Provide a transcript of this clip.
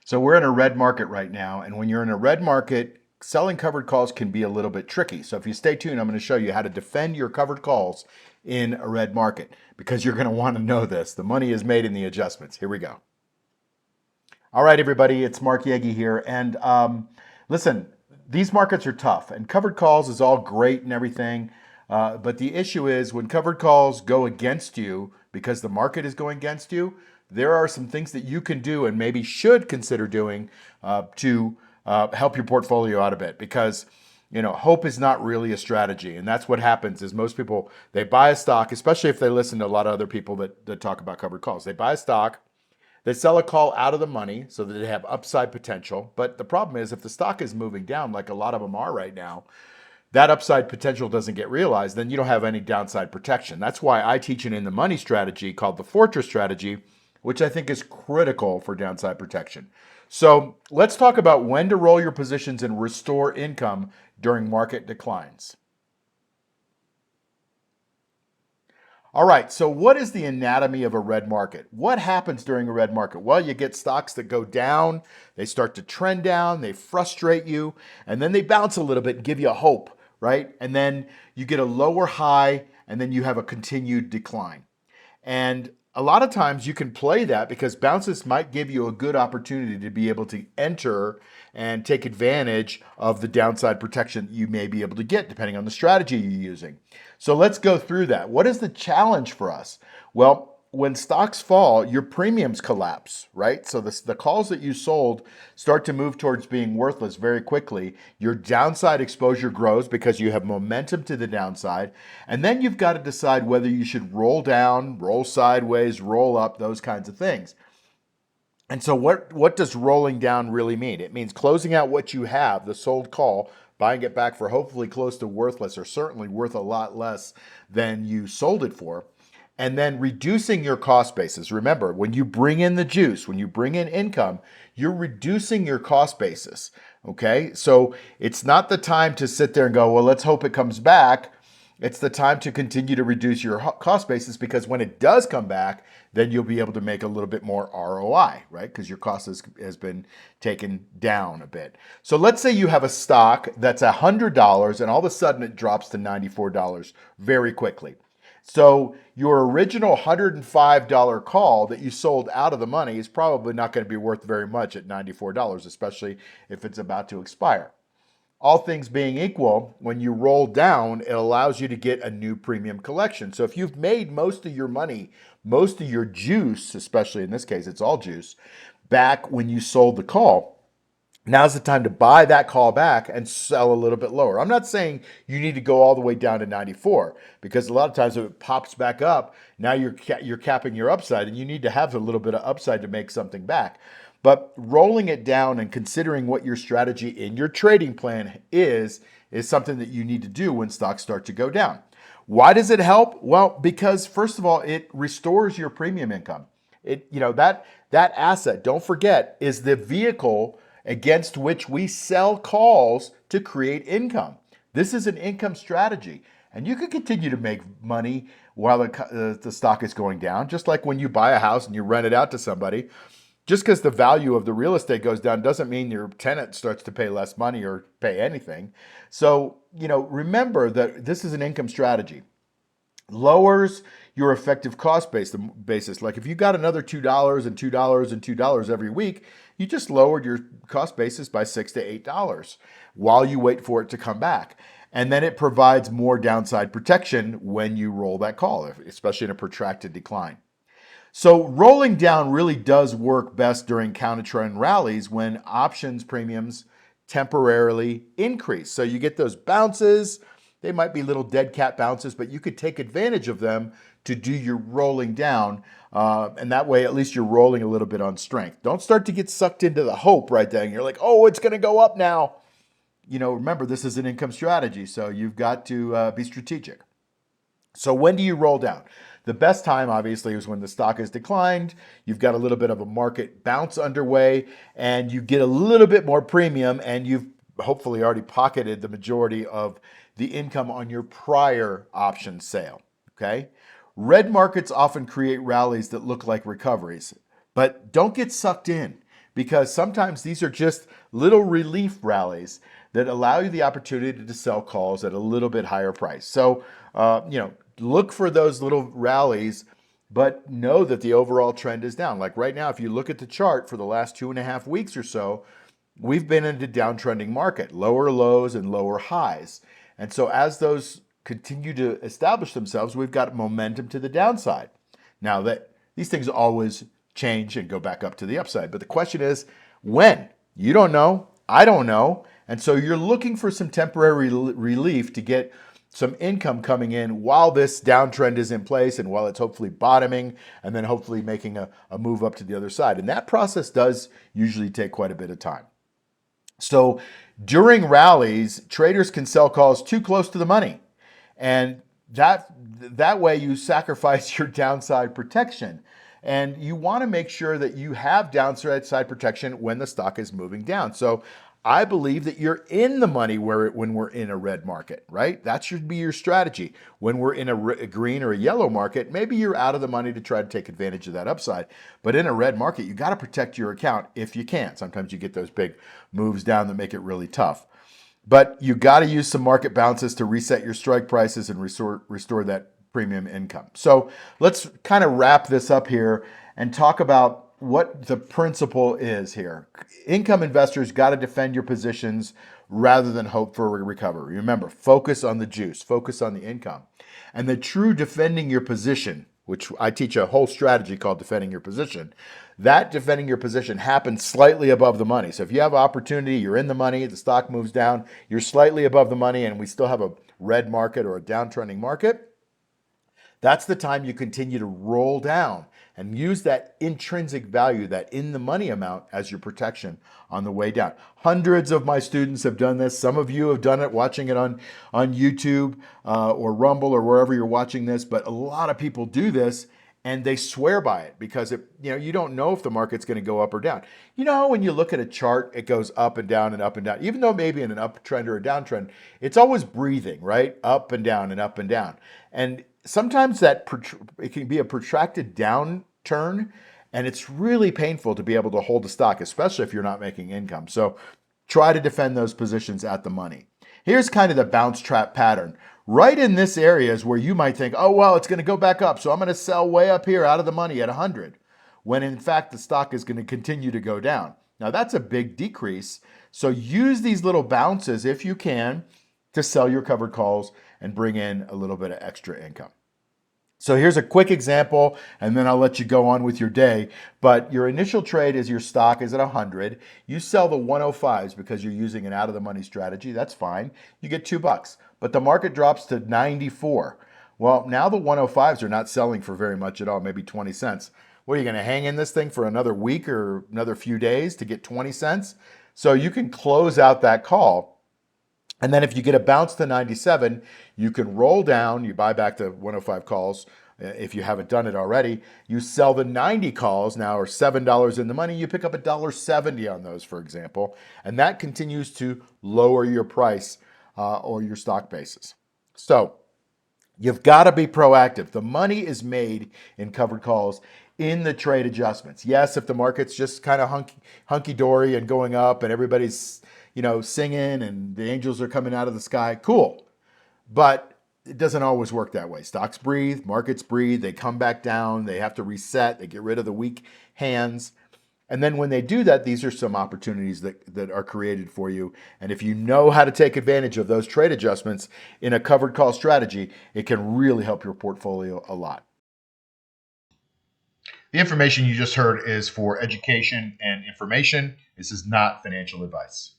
So we're in a red market right now, and when you're in a red market, selling covered calls can be a little bit tricky. So if you stay tuned, I'm going to show you how to defend your covered calls in a red market because you're going to want to know this. The money is made in the adjustments. Here we go. All right, everybody, it's Mark Yegi here. And listen, these markets are tough, and covered calls is all great and everything. But the issue is when covered calls go against you because the market is going against you, there are some things that you can do and maybe should consider doing to help your portfolio out a bit because hope is not really a strategy. And that's what happens is most people, they buy a stock, especially if they listen to a lot of other people that talk about covered calls. They buy a stock, they sell a call out of the money so that they have upside potential. But the problem is if the stock is moving down, like a lot of them are right now, that upside potential doesn't get realized, then you don't have any downside protection. That's why I teach an in the money strategy called the Fortress strategy, which I think is critical for downside protection. So let's talk about when to roll your positions and restore income during market declines. All right, so what is the anatomy of a red market? What happens during a red market? Well, you get stocks that go down, they start to trend down, they frustrate you, and then they bounce a little bit and give you a hope, right? And then you get a lower high, and then you have a continued decline. And a lot of times you can play that because bounces might give you a good opportunity to be able to enter and take advantage of the downside protection you may be able to get depending on the strategy you're using. So let's go through that. What is the challenge for us? Well, when stocks fall, your premiums collapse, right? So the calls that you sold start to move towards being worthless very quickly. Your downside exposure grows because you have momentum to the downside. And then you've got to decide whether you should roll down, roll sideways, roll up, those kinds of things. And so what does rolling down really mean? It means closing out what you have, the sold call, buying it back for hopefully close to worthless or certainly worth a lot less than you sold it for, and then reducing your cost basis. Remember, when you bring in the juice, when you bring in income, you're reducing your cost basis. Okay? So it's not the time to sit there and go, well, let's hope it comes back. It's the time to continue to reduce your cost basis because when it does come back, then you'll be able to make a little bit more ROI, right? Because your cost has been taken down a bit. So let's say you have a stock that's $100 and all of a sudden it drops to $94 very quickly. So your original $105 call that you sold out of the money is probably not going to be worth very much at $94, especially if it's about to expire. All things being equal, when you roll down, it allows you to get a new premium collection. So if you've made most of your money, most of your juice, especially in this case, it's all juice, back when you sold the call, now's the time to buy that call back and sell a little bit lower. I'm not saying you need to go all the way down to 94 because a lot of times if it pops back up, now you're capping your upside and you need to have a little bit of upside to make something back. But rolling it down and considering what your strategy in your trading plan is something that you need to do when stocks start to go down. Why does it help? Well, because first of all, it restores your premium income. That asset, don't forget, is the vehicle against which we sell calls to create income. This is an income strategy. And you can continue to make money while the stock is going down, just like when you buy a house and you rent it out to somebody. Just because the value of the real estate goes down doesn't mean your tenant starts to pay less money or pay anything. So, remember that this is an income strategy. Lowers your effective cost basis. Like if you got another $2 and $2 and $2 every week, you just lowered your cost basis by $6 to $8 while you wait for it to come back. And then it provides more downside protection when you roll that call, especially in a protracted decline. So rolling down really does work best during counter trend rallies when options premiums temporarily increase. So you get those bounces. They might be little dead cat bounces, but you could take advantage of them to do your rolling down. And that way, at least you're rolling a little bit on strength. Don't start to get sucked into the hope right then. You're like, oh, it's going to go up now. Remember, this is an income strategy, so you've got to be strategic. So when do you roll down? The best time, obviously, is when the stock has declined, you've got a little bit of a market bounce underway, and you get a little bit more premium, and you've hopefully already pocketed the majority of the income on your prior option sale, okay? Red markets often create rallies that look like recoveries, but don't get sucked in because sometimes these are just little relief rallies that allow you the opportunity to sell calls at a little bit higher price. So, look for those little rallies, but know that the overall trend is down. Like right now, if you look at the chart for the last 2.5 weeks or so, we've been in a downtrending market, lower lows and lower highs. And so as those continue to establish themselves, we've got momentum to the downside. Now that these things always change and go back up to the upside. But the question is, when? You don't know. I don't know. And so you're looking for some temporary relief to get some income coming in while this downtrend is in place and while it's hopefully bottoming and then hopefully making a move up to the other side. And that process does usually take quite a bit of time. So during rallies, traders can sell calls too close to the money. And that way you sacrifice your downside protection. And you want to make sure that you have downside protection when the stock is moving down. So I believe that you're in the money when we're in a red market, right? That should be your strategy. When we're in a green or a yellow market, maybe you're out of the money to try to take advantage of that upside. But in a red market, you got to protect your account if you can. Sometimes you get those big moves down that make it really tough. But you got to use some market bounces to reset your strike prices and restore that premium income. So let's kind of wrap this up here and talk about what the principle is here. Income investors got to defend your positions rather than hope for a recovery. Remember, focus on the juice, focus on the income. And the true defending your position, which I teach a whole strategy called defending your position, that defending your position happens slightly above the money. So if you have opportunity, you're in the money, the stock moves down, you're slightly above the money, and we still have a red market or a downtrending market, that's the time you continue to roll down and use that intrinsic value, that in the money amount, as your protection on the way down. Hundreds of my students have done this. Some of you have done it watching it on YouTube or Rumble or wherever you're watching this, but a lot of people do this and they swear by it because you don't know if the market's going to go up or down. When you look at a chart, it goes up and down and up and down. Even though maybe in an uptrend or a downtrend, it's always breathing, right? Up and down and up and down. And sometimes it can be a protracted downturn, and it's really painful to be able to hold the stock, especially if you're not making income. So try to defend those positions at the money. Here's kind of the bounce trap pattern. Right in this area is where you might think, oh, well, it's going to go back up, so I'm going to sell way up here out of the money at 100, when in fact the stock is going to continue to go down. Now, that's a big decrease. So use these little bounces, if you can, to sell your covered calls and bring in a little bit of extra income. So here's a quick example, and then I'll let you go on with your day. But your initial trade is your stock is at 100. You sell the 105s because you're using an out-of-the-money strategy. That's fine. You get $2. But the market drops to 94. Well, now the 105s are not selling for very much at all, maybe 20 cents. What, are you going to hang in this thing for another week or another few days to get 20 cents? So you can close out that call. And then if you get a bounce to 97, you can roll down, you buy back the 105 calls. If you haven't done it already, you sell the 90 calls now, or $7 in the money. You pick up $1.70 on those, for example, and that continues to lower your price or your stock basis. So you've got to be proactive. The money is made in covered calls in the trade adjustments. Yes, if the market's just kind of hunky-dory and going up and everybody's singing and the angels are coming out of the sky, cool. But it doesn't always work that way. Stocks breathe, markets breathe, they come back down, they have to reset, they get rid of the weak hands. And then when they do that, these are some opportunities that are created for you. And if you know how to take advantage of those trade adjustments in a covered call strategy, it can really help your portfolio a lot. The information you just heard is for education and information. This is not financial advice.